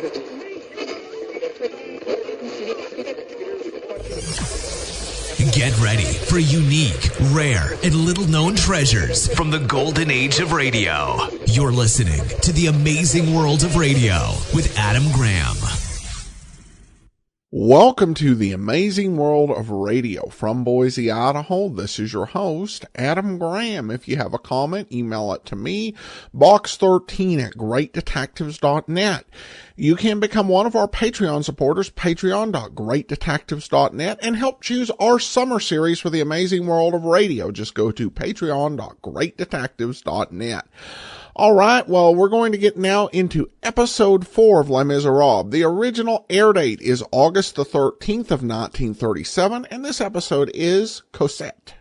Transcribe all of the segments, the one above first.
Get ready for unique, rare, and little-known treasures from the golden age of radio. You're listening to The Amazing World of Radio with Adam Graham. Welcome to The Amazing World of Radio from Boise, Idaho. This is your host, Adam Graham. If you have a comment, email it to me, box13@greatdetectives.net. You can become one of our Patreon supporters, patreon.greatdetectives.net, and help choose our summer series for The Amazing World of Radio. Just go to patreon.greatdetectives.net. All right, well, we're going to get now into episode 4 of Les Miserables. The original air date is August the 13th of 1937, and this episode is Cossette.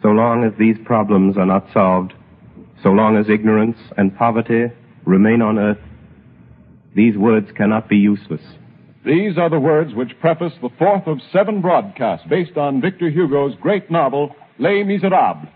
So long as these problems are not solved, so long as ignorance and poverty remain on earth, these words cannot be useless. These are the words which preface the fourth of 7 broadcasts based on Victor Hugo's great novel, Les Miserables.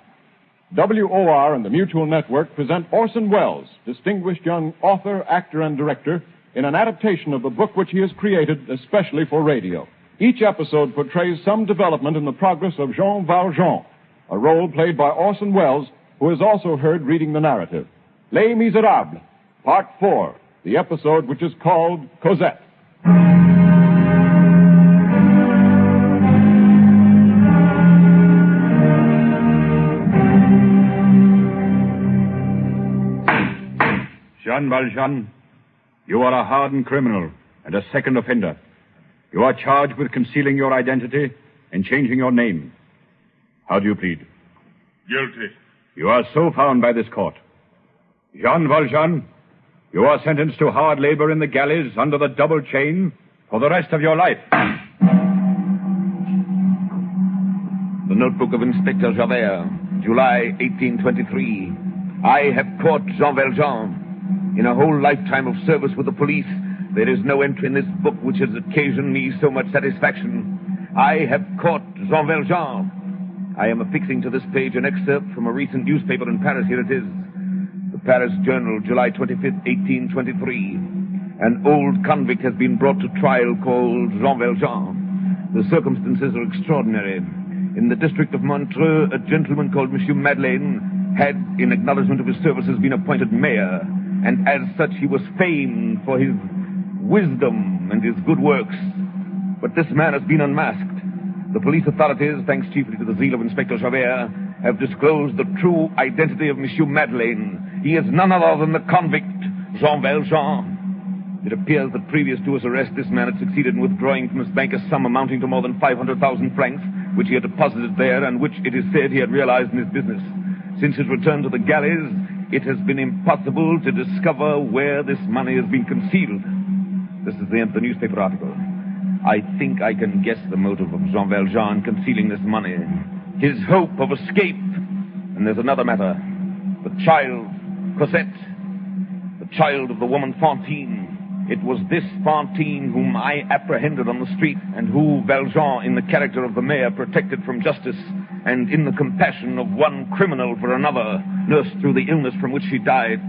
WOR and the Mutual Network present Orson Welles, distinguished young author, actor, and director, in an adaptation of the book which he has created especially for radio. Each episode portrays some development in the progress of Val Jean, a role played by Orson Welles, who is also heard reading the narrative. Les Miserables, Part 4, the episode which is called Cossette. Val Jean, you are a hardened criminal and a second offender. You are charged with concealing your identity and changing your name. How do you plead? Guilty. You are so found by this court. Jean Valjean, you are sentenced to hard labor in the galleys under the double chain for the rest of your life. The notebook of Inspector Javert, July 1823. I have caught Jean Valjean. In a whole lifetime of service with the police, there is no entry in this book which has occasioned me so much satisfaction. I have caught Jean Valjean. I am affixing to this page an excerpt from a recent newspaper in Paris. Here it is. The Paris Journal, July 25th, 1823. An old convict has been brought to trial called Jean Valjean. The circumstances are extraordinary. In the district of Montreux, a gentleman called Monsieur Madeleine had, in acknowledgement of his services, been appointed mayor. And as such, he was famed for his wisdom and his good works. But this man has been unmasked. The police authorities, thanks chiefly to the zeal of Inspector Javert, have disclosed the true identity of Monsieur Madeleine. He is none other than the convict, Jean Valjean. It appears that previous to his arrest, this man had succeeded in withdrawing from his bank a sum amounting to more than 500,000 francs, which he had deposited there and which, it is said, he had realized in his business. Since his return to the galleys, it has been impossible to discover where this money has been concealed. This is the end of the newspaper article. I think I can guess the motive of Jean Valjean concealing this money. His hope of escape. And there's another matter. The child, Cossette. The child of the woman Fantine. It was this Fantine whom I apprehended on the street, and who Valjean, in the character of the mayor, protected from justice, and in the compassion of one criminal for another, nursed through the illness from which she died.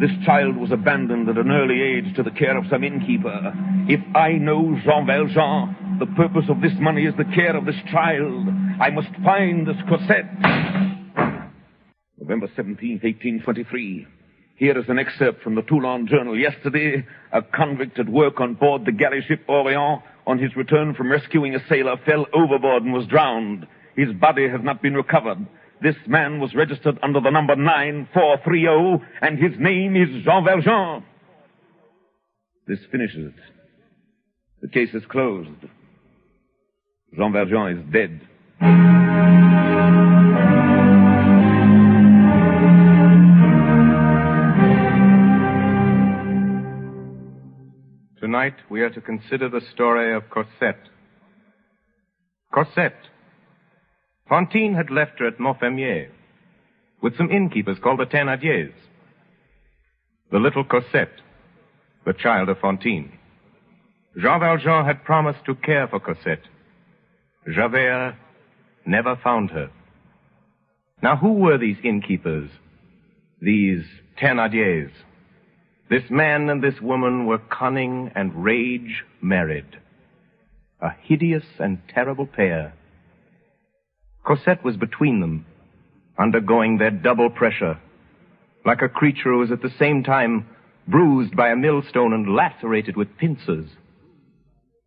This child was abandoned at an early age to the care of some innkeeper. If I know Jean Valjean, the purpose of this money is the care of this child. I must find this Cossette. November 17th, 1823. Here is an excerpt from the Toulon Journal. Yesterday, a convict at work on board the galley ship Orient, on his return from rescuing a sailor, fell overboard and was drowned. His body has not been recovered. This man was registered under the number 9430, and his name is Jean Valjean. This finishes it. The case is closed. Jean Valjean is dead. Tonight we are to consider the story of Cossette. Cossette. Fantine had left her at Montfermier with some innkeepers called the Thénardiers. The little Cossette, the child of Fantine. Jean Valjean had promised to care for Cossette. Javert never found her. Now, who were these innkeepers, these Thénardiers? This man and this woman were cunning and rage married. A hideous and terrible pair. Cossette was between them, undergoing their double pressure, like a creature who was at the same time bruised by a millstone and lacerated with pincers.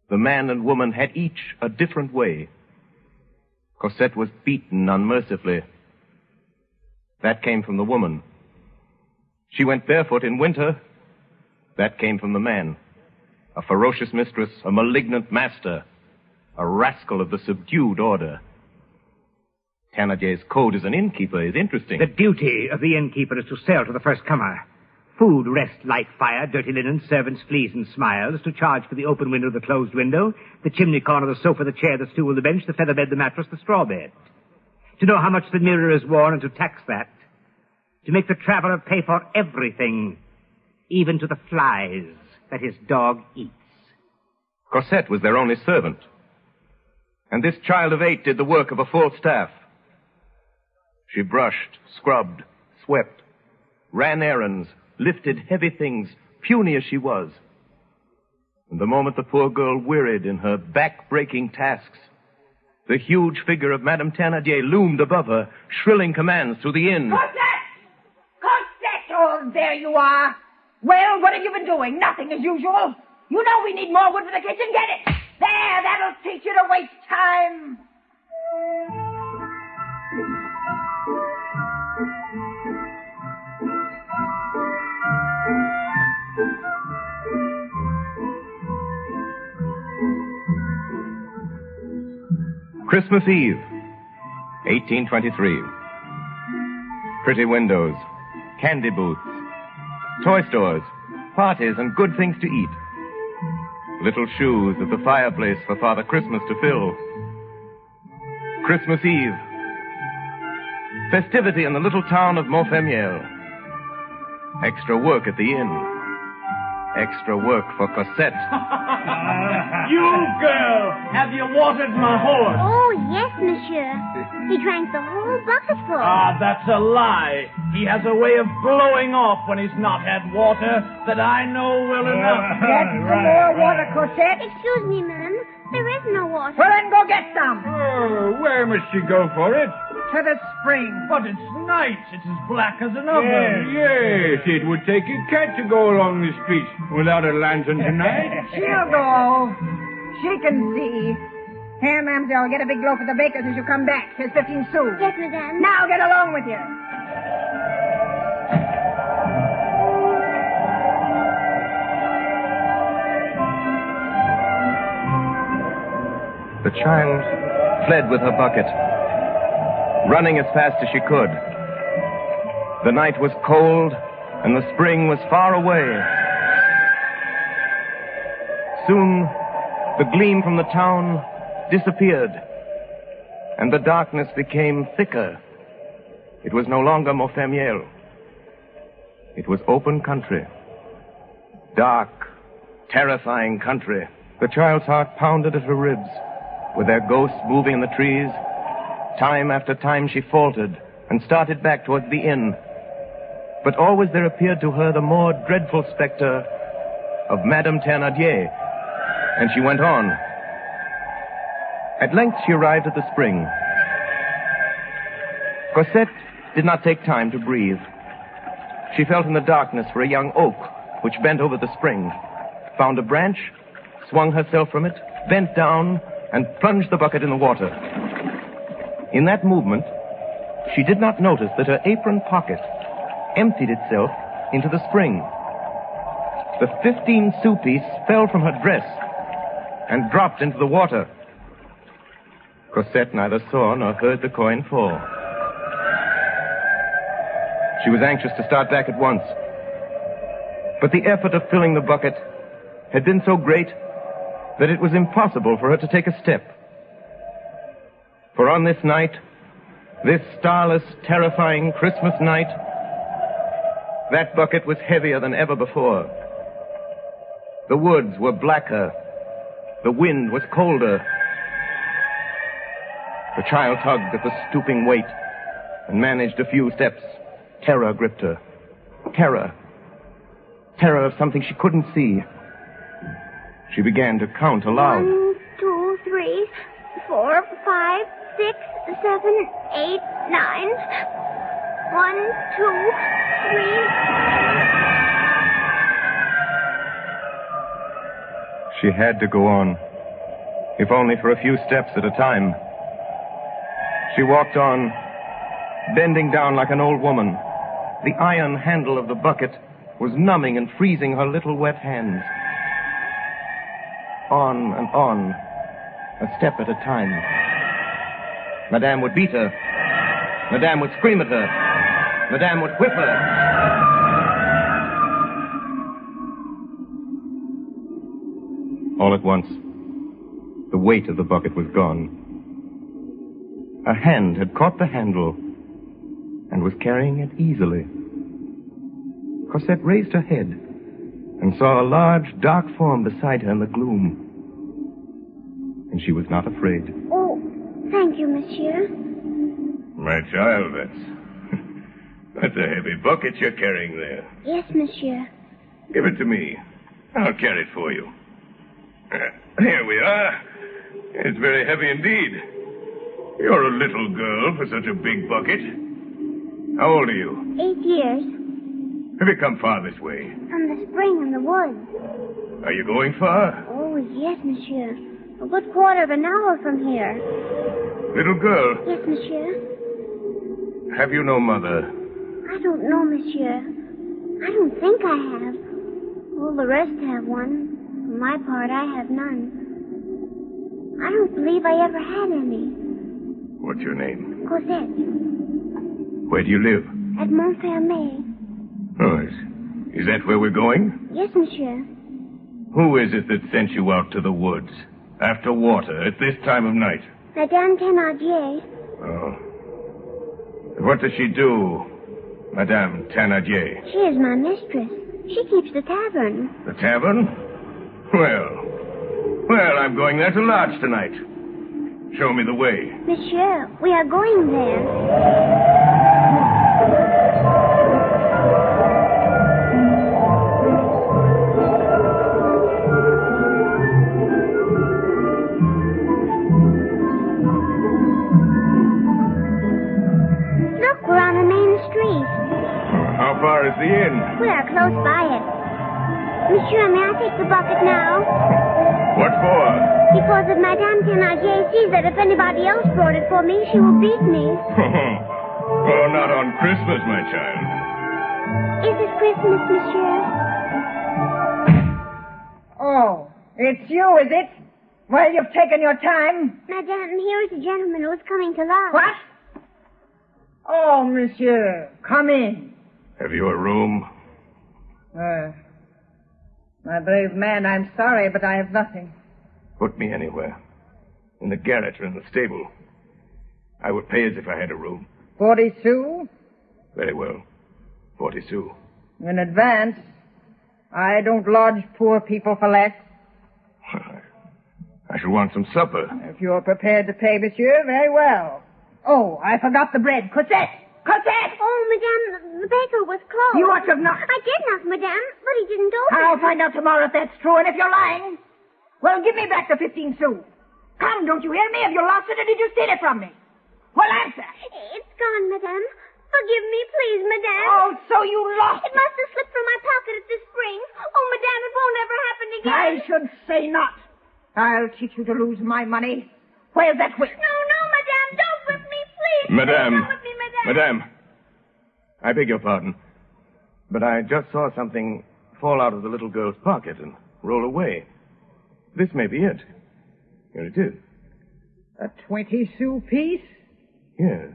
The man and woman had each a different way. Cossette was beaten unmercifully. That came from the woman. She went barefoot in winter. That came from the man. A ferocious mistress, a malignant master, a rascal of the subdued order. Thénardier's code as an innkeeper is interesting. The duty of the innkeeper is to sell to the first comer. Food, rest, light, fire, dirty linen, servants, fleas, and smiles, to charge for the open window, the closed window, the chimney corner, the sofa, the chair, the stool, the bench, the feather bed, the mattress, the straw bed. To know how much the mirror is worn and to tax that. To make the traveler pay for everything, even to the flies that his dog eats. Cossette was their only servant. And this child of 8 did the work of a full staff. She brushed, scrubbed, swept, ran errands, lifted heavy things, puny as she was. And the moment the poor girl wearied in her back-breaking tasks, the huge figure of Madame Thénardier loomed above her, shrilling commands through the inn. Cossette! Cossette! Oh, there you are. Well, what have you been doing? Nothing as usual. You know we need more wood for the kitchen. Get it! There, that'll teach you to waste time. Christmas Eve, 1823. Pretty windows, candy booths, toy stores, parties, and good things to eat. Little shoes at the fireplace for Father Christmas to fill. Christmas Eve. Festivity in the little town of Montfermeil. Extra work at the inn. Extra work for Cossette. You girl, have you watered my horse? Oh, yes, monsieur. He drank the whole bucketful. Ah, that's a lie. He has a way of blowing off when he's not had water that I know well enough. Get some more water, Cossette. Excuse me, ma'am. There is no water. Well, then go get some. Oh, where must she go for it? To the spring. But it's night. It's as black as an oven. Yes, it would take a cat to go along the streets without a lantern tonight. She'll go. She can see. Here, mademoiselle, get a big loaf of the baker's as you come back. Here's 15 sous. Yes, madame. Now get along with you. The child fled with her bucket, running as fast as she could. The night was cold, and the spring was far away. Soon, the gleam from the town disappeared, and the darkness became thicker. It was no longer Montfermeil. It was open country. Dark, terrifying country. The child's heart pounded at her ribs, with their ghosts moving in the trees. Time after time she faltered and started back towards the inn. But always there appeared to her the more dreadful specter of Madame Thénardier, and she went on. At length she arrived at the spring. Cossette did not take time to breathe. She felt in the darkness for a young oak which bent over the spring, found a branch, swung herself from it, bent down, and plunged the bucket in the water. In that movement, she did not notice that her apron pocket emptied itself into the spring. The 15 sou piece fell from her dress and dropped into the water. Cossette neither saw nor heard the coin fall. She was anxious to start back at once, but the effort of filling the bucket had been so great that it was impossible for her to take a step. For on this night, this starless, terrifying Christmas night, that bucket was heavier than ever before. The woods were blacker. The wind was colder. The child tugged at the stooping weight and managed a few steps. Terror gripped her. Terror. terror of something she couldn't see. She began to count aloud. 1, 2, 3, 4, 5, 6, 7, 8, 9. 1, 2, 3. She had to go on, if only for a few steps at a time. She walked on, bending down like an old woman. The iron handle of the bucket was numbing and freezing her little wet hands. On and on, a step at a time. Madame would beat her. Madame would scream at her. Madame would whip her. All at once, the weight of the bucket was gone. A hand had caught the handle and was carrying it easily. Cossette raised her head and saw a large, dark form beside her in the gloom. And she was not afraid. Oh, thank you, monsieur. My child, that's a heavy bucket you're carrying there. Yes, monsieur. Give it to me. I'll carry it for you. Here we are. It's very heavy indeed. You're a little girl for such a big bucket. How old are you? 8 years. Have you come far this way? From the spring in the woods. Are you going far? Oh, yes, monsieur. A good quarter of an hour from here. Little girl, Yes, monsieur. have you no mother? I don't know, monsieur. I don't think I have. All the rest have one. For my part, I have none. I don't believe I ever had any. What's your name? Cossette. Where do you live? At Montfermeil. Oh, is that where we're going? Yes, monsieur. Who is it that sent you out to the woods after water at this time of night? Madame Thénardier. Oh. What does she do, Madame Thénardier? She is my mistress. She keeps the tavern. The tavern? Well, I'm going there to lodge tonight. Show me the way. Monsieur, we are going there. Look, we're on the main street. How far is the inn? We are close by it. Monsieur, may I take the bucket now? What for? Because if Madame Thénardier sees that if anybody else brought it for me, she will beat me. Oh, not on Christmas, my child. Is it Christmas, monsieur? Oh, it's you, is it? Well, you've taken your time. Madame, here is a gentleman who is coming to lodge. What? Oh, monsieur, come in. Have you a room? My brave man, I'm sorry, but I have nothing. Put me anywhere. In the garret or in the stable. I would pay as if I had a room. 40 sous? Very well. 40 sous. In advance. I don't lodge poor people for less. I shall want some supper. If you're prepared to pay, monsieur, very well. Oh, I forgot the bread. Cossette! Cossette! Oh, Madame, the baker was closed. You ought to have knocked. I did knock, Madame, but he didn't open. I'll find out tomorrow if that's true, and if you're lying. Well, give me back the 15 sous. Come, don't you hear me? Have you lost it, or did you steal it from me? Well, answer. It's gone, Madame. Forgive me, please, Madame. Oh, so you lost it. It must have slipped from my pocket at the spring. Oh, Madame, it won't ever happen again. I should say not. I'll teach you to lose my money. Where's that whip? No, Madame, don't whip me, please. Madame. Don't whip me, Madame. Madame. I beg your pardon, but I just saw something fall out of the little girl's pocket and roll away. This may be it. Here it is. A 20 sous piece? Yes.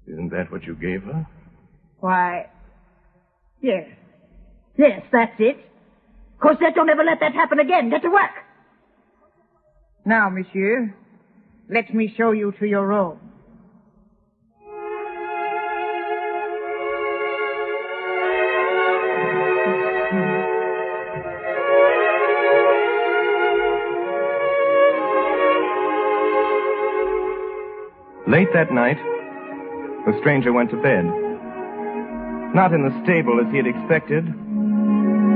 Isn't that what you gave her? Why, yes. Yes, that's it. Cossette, don't ever let that happen again. Get to work. Now, monsieur, let me show you to your room. Late that night, the stranger went to bed. Not in the stable as he had expected,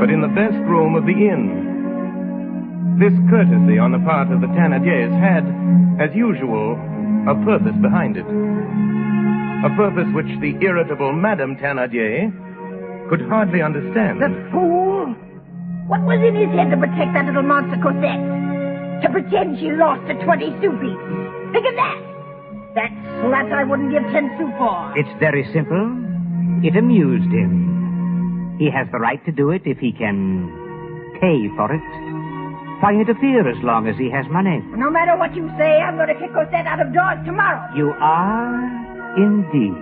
but in the best room of the inn. This courtesy on the part of the Thénardiers had, as usual, a purpose behind it. A purpose which the irritable Madame Thénardier could hardly understand. The fool! What was in his head to protect that little monster Cossette? To pretend she lost the 20 sous piece. Think of that! That slut I wouldn't give 10 sous for. It's very simple. It amused him. He has the right to do it if he can pay for it. Why interfere as long as he has money? No matter what you say, I'm going to kick Cossette out of doors tomorrow. You are indeed.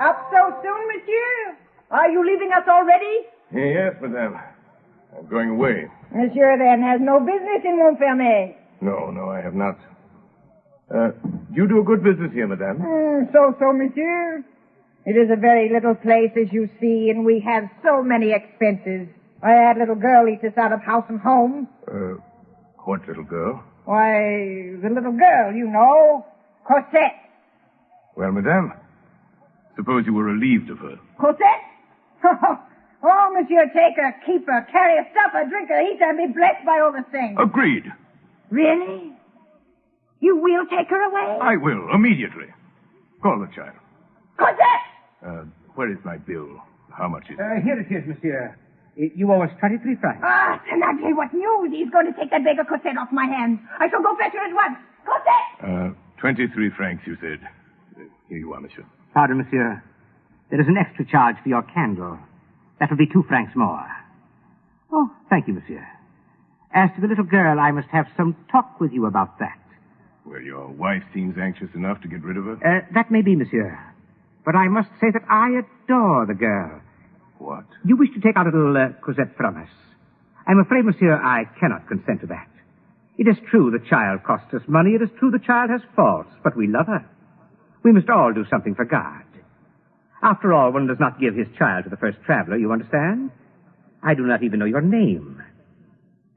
Up so soon, monsieur? Are you leaving us already? Yes, madame. I'm going away. Monsieur, then, has no business in Montfermeil. No, I have not. You do a good business here, madame. So, monsieur. It is a very little place, as you see, and we have so many expenses. I had little girl eat us out of house and home. What little girl? Why, the little girl, you know. Cossette. Well, madame, suppose you were relieved of her. Cossette? Oh, monsieur, take her, keep her, carry her, stuff her, drink her, eat her, and be blessed by all the things. Agreed. Really? You will take her away? I will, immediately. Call the child. Cossette! Where is my bill? How much is it? Here it is, monsieur. You owe us 23 francs. Ah, Thénardier, what news? He's going to take that beggar Cossette off my hands. I shall go fetch her at once. Cossette! 23 francs, you said. Here you are, monsieur. Pardon, monsieur. There is an extra charge for your candle. That will be 2 francs more. Oh, thank you, monsieur. As to the little girl, I must have some talk with you about that. Well, your wife seems anxious enough to get rid of her. That may be, monsieur. But I must say that I adore the girl. What? You wish to take our little Cossette from us. I'm afraid, monsieur, I cannot consent to that. It is true the child costs us money. It is true the child has faults, but we love her. We must all do something for God. After all, one does not give his child to the first traveler, you understand? I do not even know your name.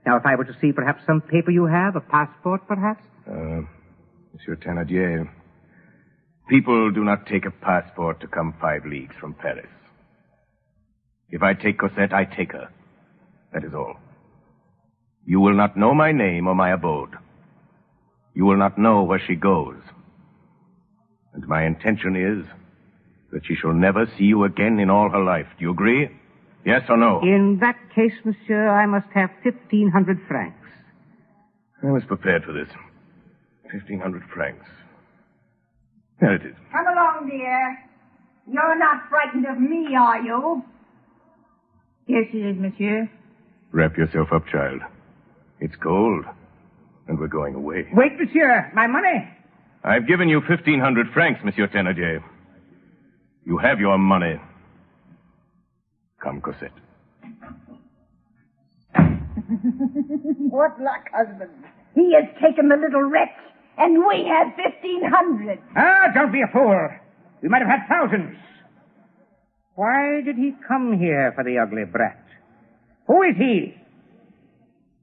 Now, if I were to see perhaps some paper you have, a passport, perhaps? Monsieur Thénardier, people do not take a passport to come 5 leagues from Paris. If I take Cossette, I take her. That is all. You will not know my name or my abode. You will not know where she goes. And my intention is that she shall never see you again in all her life. Do you agree? Yes or no? In that case, monsieur, I must have 1,500 francs. I was prepared for this. 1,500 francs. There it is. Come along, dear. You're not frightened of me, are you? Here she is, monsieur. Wrap yourself up, child. It's cold, and we're going away. Wait, monsieur. My money. I've given you 1,500 francs, Monsieur Thénardier. You have your money. Come, Cossette. What luck, husband. He has taken the little wretch, and we have 1,500. Ah, don't be a fool. We might have had thousands. Why did he come here for the ugly brat? Who is he?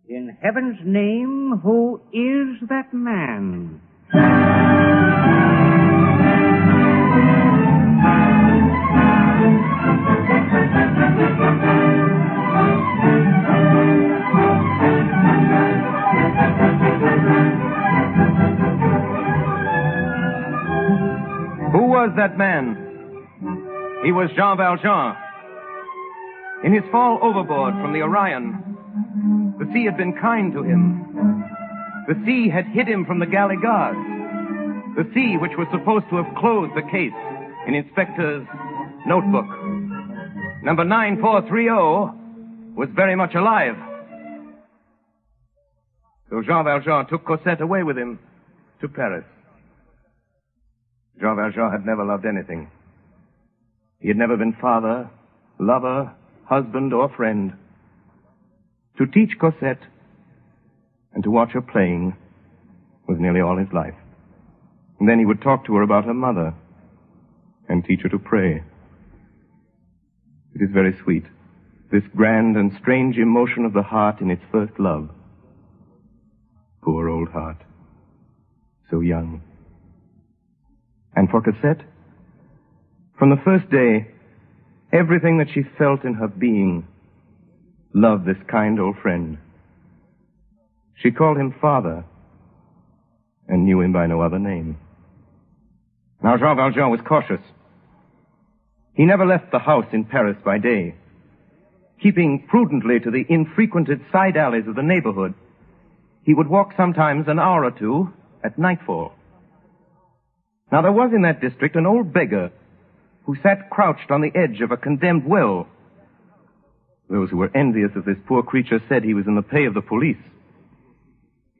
In heaven's name, who is that man? Who was that man? He was Val Jean. In his fall overboard from the Orion, the sea had been kind to him. The sea had hid him from the galley guards. The sea which was supposed to have closed the case in Inspector's notebook. Number 9430 was very much alive. So Jean Valjean took Cossette away with him to Paris. Jean Valjean had never loved anything. He had never been father, lover, husband, or friend. To teach Cossette and to watch her playing was nearly all his life. And then he would talk to her about her mother and teach her to pray. It is very sweet, This grand and strange emotion of the heart in its first love. Poor old heart. So young. And for Cossette, from the first day, everything that she felt in her being loved this kind old friend. She called him father and knew him by no other name. Now, Jean Valjean was cautious. He never left the house in Paris by day. Keeping prudently to the infrequented side alleys of the neighborhood, he would walk sometimes an hour or two at nightfall. Now, there was in that district an old beggar who sat crouched on the edge of a condemned well. Those who were envious of this poor creature said he was in the pay of the police.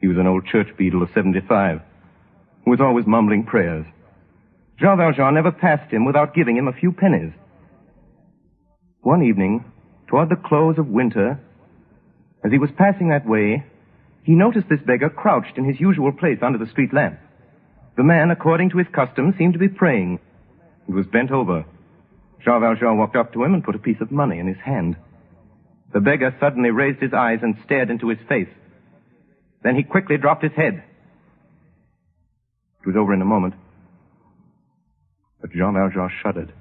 He was an old church beadle of 75, who was always mumbling prayers. Jean Valjean never passed him without giving him a few pennies. One evening, toward the close of winter, as he was passing that way, he noticed this beggar crouched in his usual place under the street lamp. The man, according to his custom, seemed to be praying. He was bent over. Jean Valjean walked up to him and put a piece of money in his hand. The beggar suddenly raised his eyes and stared into his face. Then he quickly dropped his head. It was over in a moment. But Jean Valjean shuddered.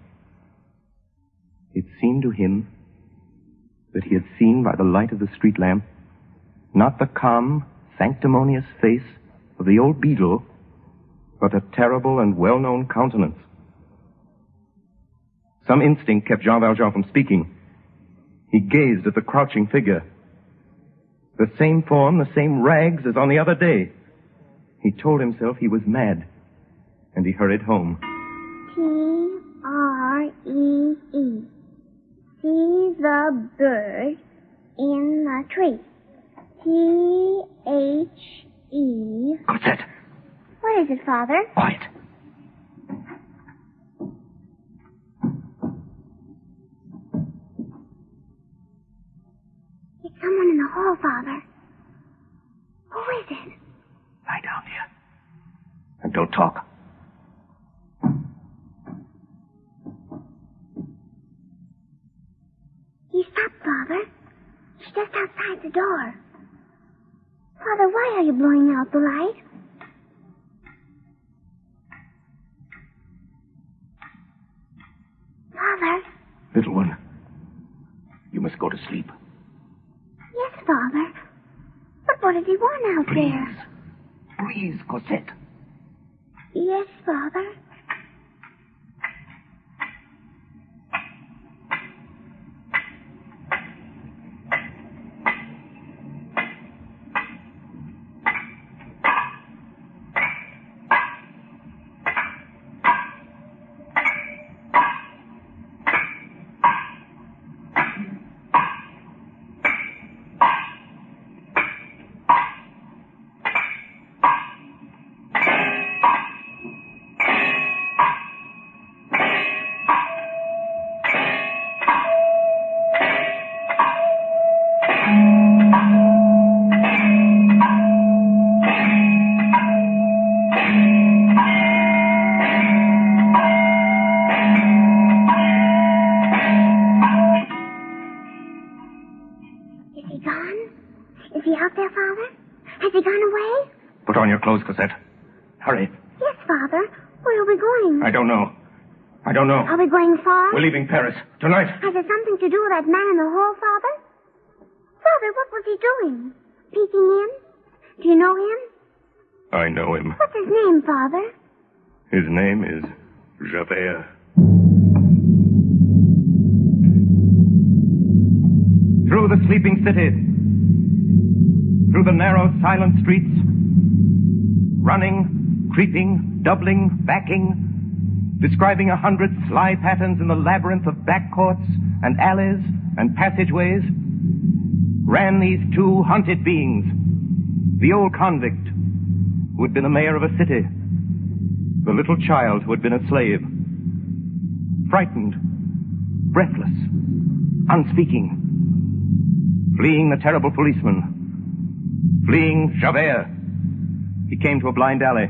It seemed to him that he had seen by the light of the street lamp not the calm, sanctimonious face of the old beadle, but a terrible and well-known countenance. Some instinct kept Jean Valjean from speaking. He gazed at the crouching figure. The same form, the same rags as on the other day. He told himself he was mad, and he hurried home. T-R-E-E. See the bird in the tree. T-H-E. Cossette! What is it, Father? Quiet. It's someone in the hall, Father. Who is it? Lie down, dear. And don't talk. He stopped, Father. He's just outside the door. Father, why are you blowing out the light? Father? Little one, you must go to sleep. Yes, Father. But what does he want out there? Breathe, Cossette. Yes, Father. Put on your clothes, Cossette. Hurry. Yes, Father. Where are we going? I don't know. Are we going far? We're leaving Paris. Tonight. Has it something to do with that man in the hall, Father? Father, what was he doing? Peeking in? Do you know him? I know him. What's his name, Father? His name is Javert. Through the sleeping city, through the narrow, silent streets, running, creeping, doubling, backing, describing 100 sly patterns in the labyrinth of back courts and alleys and passageways, ran these two hunted beings, the old convict who had been the mayor of a city, the little child who had been a slave, frightened, breathless, unspeaking, fleeing the terrible policeman, fleeing Javert. He came to a blind alley.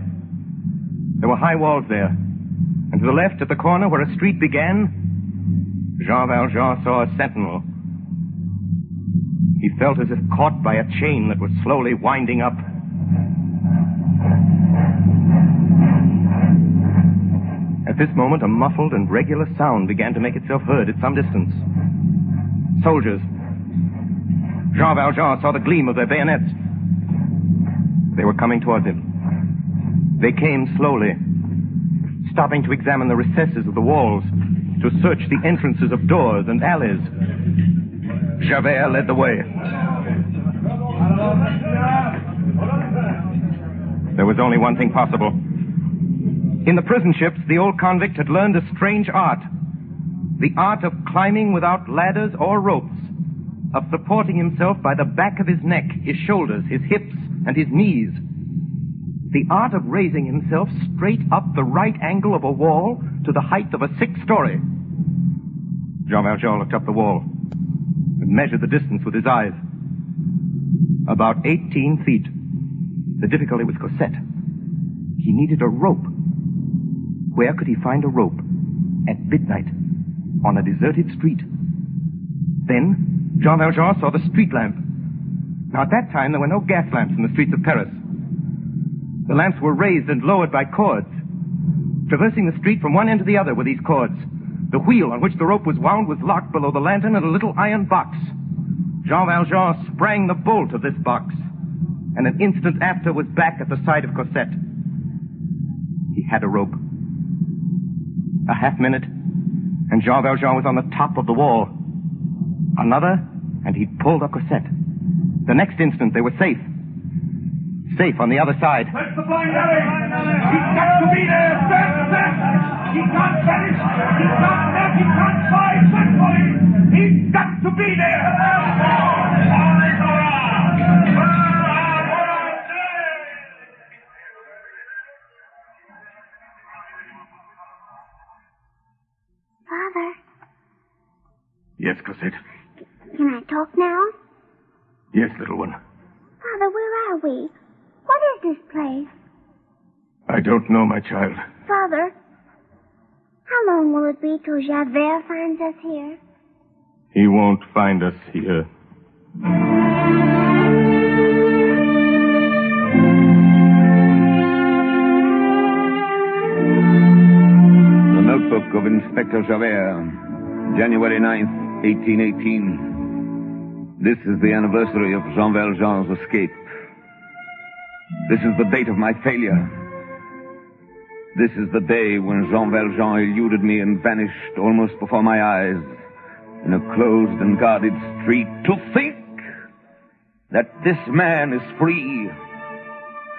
There were high walls there, and to the left at the corner where a street began, Jean Valjean saw a sentinel, He felt as if caught by a chain that was slowly winding up. At this moment, a muffled and regular sound began to make itself heard at some distance. Soldiers. Val Jean saw the gleam of their bayonets. They were coming towards him. They came slowly, stopping to examine the recesses of the walls, to search the entrances of doors and alleys. Javert led the way. There was only one thing possible. In the prison ships, the old convict had learned a strange art. The art of climbing without ladders or ropes, of supporting himself by the back of his neck, his shoulders, his hips, and his knees. The art of raising himself straight up the right angle of a wall to the height of a 6th story. Val Jean looked up the wall and measured the distance with his eyes. About 18 feet. The difficulty was Cossette. He needed a rope. Where could he find a rope? At midnight, on a deserted street. Then, Val Jean saw the street lamp. Now, at that time, there were no gas lamps in the streets of Paris. The lamps were raised and lowered by cords. Traversing the street from one end to the other were these cords. The wheel on which the rope was wound was locked below the lantern in a little iron box. Val Jean sprang the bolt of this box, and an instant after was back at the side of Cossette. He had a rope. A half minute, and Val Jean was on the top of the wall. Another, and he'd pulled up Cossette. The next instant, they were safe. Safe on the other side. That's the blind alley! He's got to be there! Stand! He can't vanish! He can't left! He can't fly! Send for him! He's got to be there! Father. Yes, Cossette. Can I talk now? Yes, little one. Father, where are we? What is this place? I don't know, my child. Father, how long will it be till Javert finds us here? He won't find us here. The Notebook of Inspector Javert, January 9th, 1818. This is the anniversary of Jean Valjean's escape. This is the date of my failure. This is the day when Jean Valjean eluded me and vanished almost before my eyes in a closed and guarded street. To think that this man is free,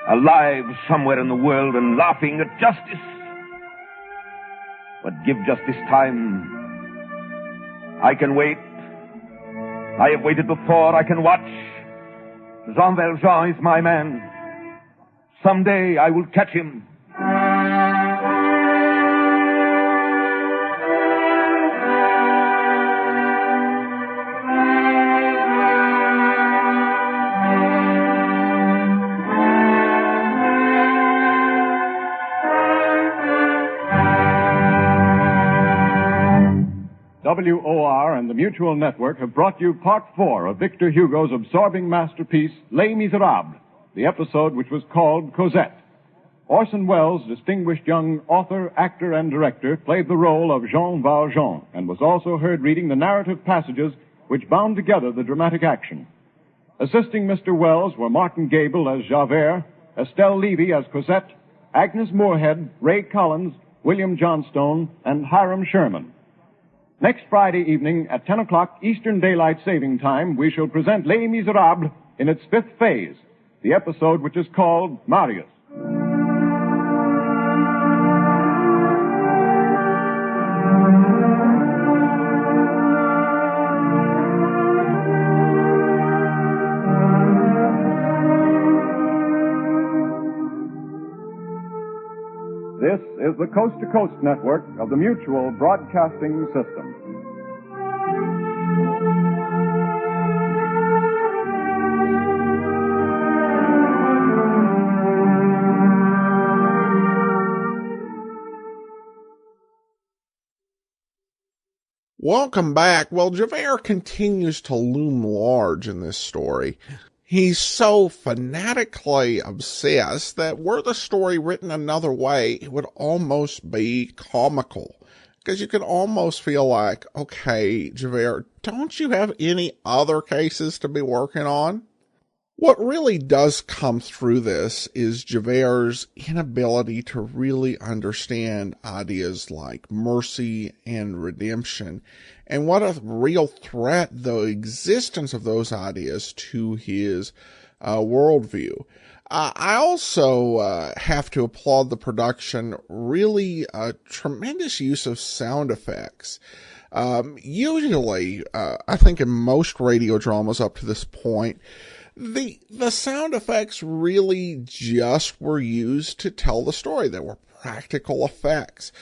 alive somewhere in the world and laughing at justice. But give justice time. I can wait. I have waited before. I can watch. Jean Valjean is my man. Someday I will catch him. AWR and the Mutual Network have brought you Part 4 of Victor Hugo's absorbing masterpiece, Les Miserables, the episode which was called Cossette. Orson Welles, distinguished young author, actor, and director, played the role of Jean Valjean and was also heard reading the narrative passages which bound together the dramatic action. Assisting Mr. Welles were Martin Gable as Javert, Estelle Levy as Cossette, Agnes Moorehead, Ray Collins, William Johnstone, and Hiram Sherman. Next Friday evening at 10 o'clock Eastern Daylight Saving Time, we shall present Les Miserables in its 5th phase, the episode which is called Marius. This is the Coast to Coast Network of the Mutual Broadcasting System. Welcome back. Well, Javert continues to loom large in this story. He's so fanatically obsessed that were the story written another way, it would almost be comical. Because you can almost feel like, okay, Javert, don't you have any other cases to be working on? What really does come through this is Javert's inability to really understand ideas like mercy and redemption, and what a real threat the existence of those ideas to his worldview. I also have to applaud the production, really a tremendous use of sound effects. Usually, I think in most radio dramas up to this point, the sound effects really just were used to tell the story. They were practical effects,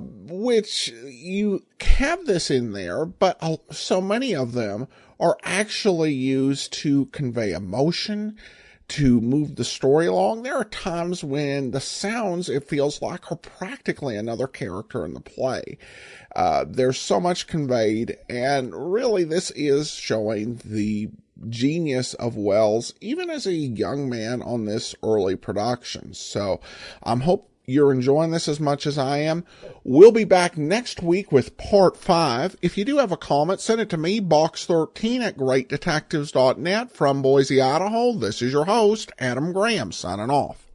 which you have this in there, but so many of them are actually used to convey emotion, to move the story along. There are times when the sounds, it feels like, are practically another character in the play. There's so much conveyed, and really this is showing the genius of Wells, even as a young man on this early production. So I hope you're enjoying this as much as I am. We'll be back next week with part 5. If you do have a comment, send it to me, box13@greatdetectives.net. From Boise, Idaho, this is your host, Adam Graham, signing off.